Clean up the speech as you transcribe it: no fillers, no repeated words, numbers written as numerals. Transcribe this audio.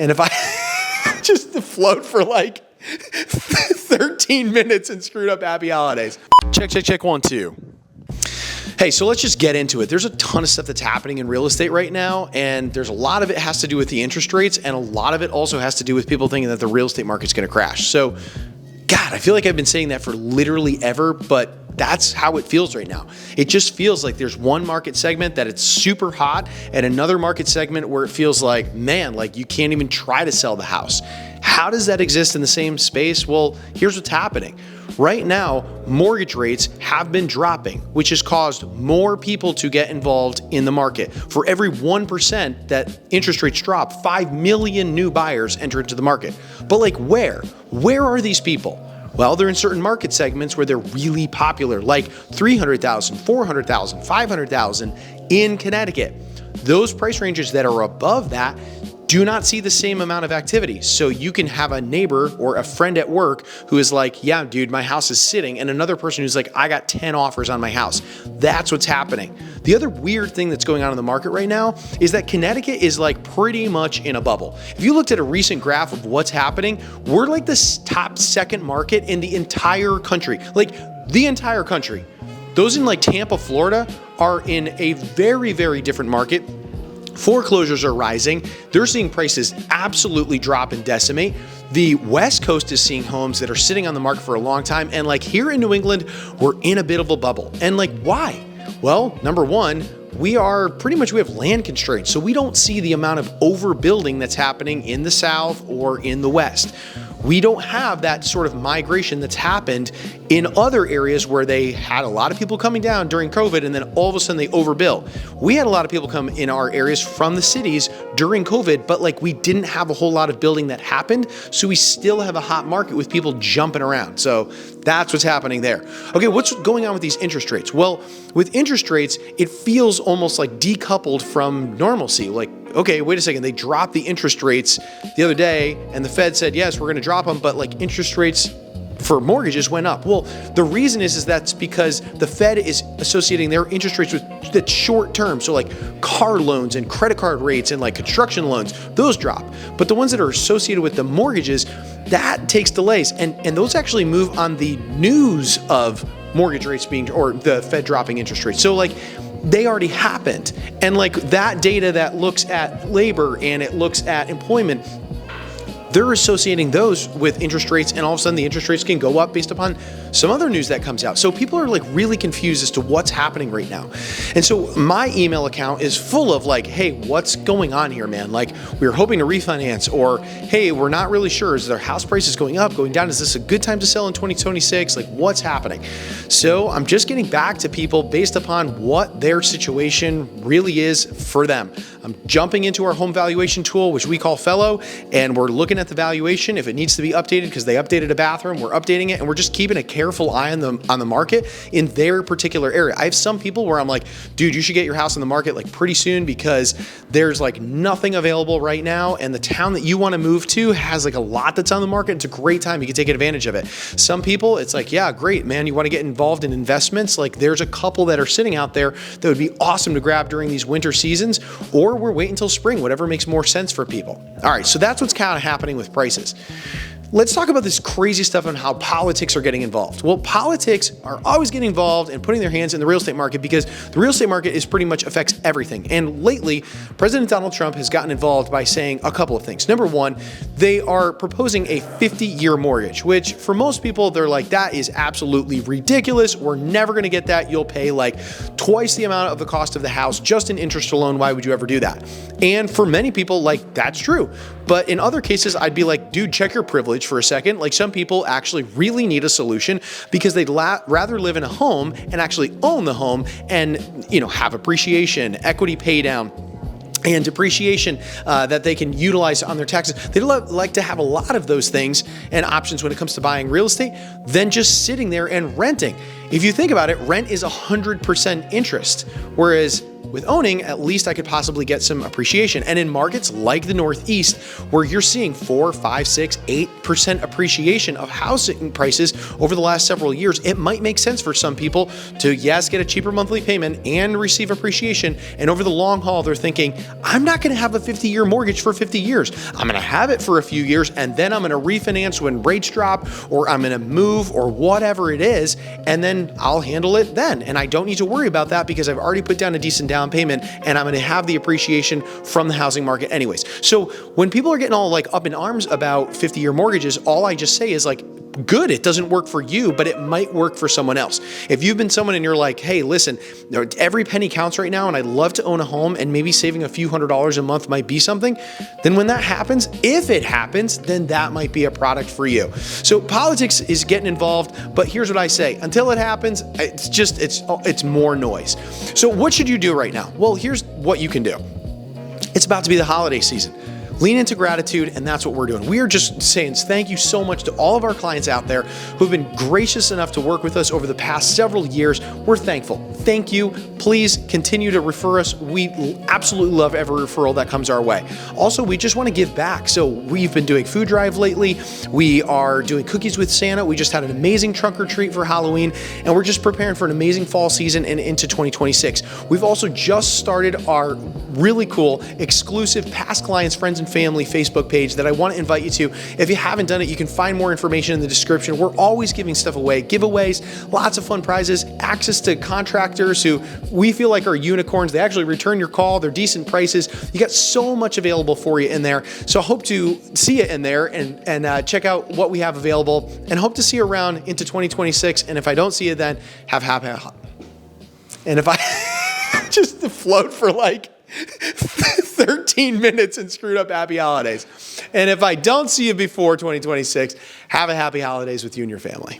And if I just float for like 13 minutes and screwed up happy holidays. Check, 1, 2. Hey, so let's just get into it. There's a ton of stuff that's happening in real estate right now, and there's a lot of it has to do with the interest rates, and a lot of it also has to do with people thinking that the real estate market's going to crash. So, God, I feel like I've been saying that for literally ever, but that's how it feels right now. It just feels like there's one market segment that it's super hot and another market segment where it feels like, man, like you can't even try to sell the house. How does that exist in the same space? Well, here's what's happening. Right now, mortgage rates have been dropping, which has caused more people to get involved in the market. For every 1% that interest rates drop, 5 million new buyers enter into the market. But like where? Where are these people? Well, they're in certain market segments where they're really popular, like 300,000, 400,000, 500,000 in Connecticut. Those price ranges that are above that do not see the same amount of activity. So you can have a neighbor or a friend at work who is like, yeah, dude, my house is sitting. And another person who's like, I got 10 offers on my house. That's what's happening. The other weird thing that's going on in the market right now is that Connecticut is like pretty much in a bubble. If you looked at a recent graph of what's happening, we're like the top second market in the entire country, like the entire country. Those in like Tampa, Florida are in a very, very different market. Foreclosures are rising. They're seeing prices absolutely drop and decimate. The West Coast is seeing homes that are sitting on the market for a long time. And like here in New England, we're in a bit of a bubble. And like, why? Well, number one, we have land constraints. So we don't see the amount of overbuilding that's happening in the South or in the West. We don't have that sort of migration that's happened in other areas where they had a lot of people coming down during COVID and then all of a sudden they overbuilt. We had a lot of people come in our areas from the cities during COVID, but like we didn't have a whole lot of building that happened. So we still have a hot market with people jumping around. So that's what's happening there. Okay, what's going on with these interest rates? Well, with interest rates, it feels almost like decoupled from normalcy. Like, okay, wait a second, they dropped the interest rates the other day and the Fed said, yes, we're gonna drop them, but like interest rates for mortgages went up. Well, the reason is that's because the Fed is associating their interest rates with the short term. So like car loans and credit card rates and like construction loans, those drop. But the ones that are associated with the mortgages, that takes delays. And those actually move on the news of mortgage rates or the Fed dropping interest rates. So like, they already happened. And like that data that looks at labor and it looks at employment, they're associating those with interest rates, and all of a sudden the interest rates can go up based upon some other news that comes out. So people are like really confused as to what's happening right now. And so my email account is full of like, hey, what's going on here, man? Like we were hoping to refinance, or hey, we're not really sure. Is their house prices going up, going down? Is this a good time to sell in 2026? Like what's happening? So I'm just getting back to people based upon what their situation really is for them. I'm jumping into our home valuation tool, which we call Fellow, and we're looking at the valuation. If it needs to be updated because they updated a bathroom, we're updating it, and we're just keeping a careful eye on the market in their particular area. I have some people where I'm like, dude, you should get your house on the market like pretty soon because there's like nothing available right now, and the town that you want to move to has like a lot that's on the market. It's a great time. You can take advantage of it. Some people, it's like, yeah, great, man. You want to get involved in investments? Like there's a couple that are sitting out there that would be awesome to grab during these winter seasons, or we're waiting until spring, whatever makes more sense for people. All right, so that's what's kind of happening with prices. Let's talk about this crazy stuff on how politics are getting involved. Well, politics are always getting involved and putting their hands in the real estate market because the real estate market is pretty much affects everything. And lately, President Donald Trump has gotten involved by saying a couple of things. Number one, they are proposing a 50-year mortgage, which for most people, they're like, that is absolutely ridiculous. We're never going to get that. You'll pay like twice the amount of the cost of the house just in interest alone. Why would you ever do that? And for many people, like, that's true. But in other cases, I'd be like, dude, check your privilege for a second. Like some people actually really need a solution because they'd rather live in a home and actually own the home and, you know, have appreciation, equity pay down, and depreciation that they can utilize on their taxes. They'd like to have a lot of those things and options when it comes to buying real estate than just sitting there and renting. If you think about it, rent is 100% interest, whereas with owning, at least I could possibly get some appreciation. And in markets like the Northeast, where you're seeing 4, 5, 6, 8% appreciation of housing prices over the last several years, it might make sense for some people to, yes, get a cheaper monthly payment and receive appreciation. And over the long haul, they're thinking, I'm not going to have a 50-year mortgage for 50 years. I'm going to have it for a few years, and then I'm going to refinance when rates drop, or I'm going to move, or whatever it is, and then I'll handle it then. And I don't need to worry about that because I've already put down a decent down payment, and I'm going to have the appreciation from the housing market anyways. So when people are getting all like up in arms about 50-year mortgages, all I just say is like, good, it doesn't work for you, but it might work for someone else. If you've been someone and you're like, hey, listen, every penny counts right now and I'd love to own a home and maybe saving a few $100s a month might be something, then when that happens, if it happens, then that might be a product for you. So politics is getting involved, but here's what I say, until it happens, it's more noise. So what should you do right now? Well, here's what you can do. It's about to be the holiday season. Lean into gratitude, and that's what we're doing. We are just saying thank you so much to all of our clients out there who have been gracious enough to work with us over the past several years. We're thankful. Thank you. Please continue to refer us. We absolutely love every referral that comes our way. Also, we just want to give back. So we've been doing food drive lately. We are doing cookies with Santa. We just had an amazing trunk or treat for Halloween, and we're just preparing for an amazing fall season and into 2026. We've also just started our really cool exclusive past clients, friends, and family Facebook page that I want to invite you to. If you haven't done it, you can find more information in the description. We're always giving stuff away, giveaways, lots of fun prizes, access to contractors who we feel like are unicorns. They actually return your call. They're decent prices. You got so much available for you in there. So I hope to see you in there and check out what we have available, and hope to see you around into 2026. And if I don't see you then, have happy. And if I just float for like 13 minutes and screwed up happy holidays. And if I don't see you before 2026, have a happy holidays with you and your family.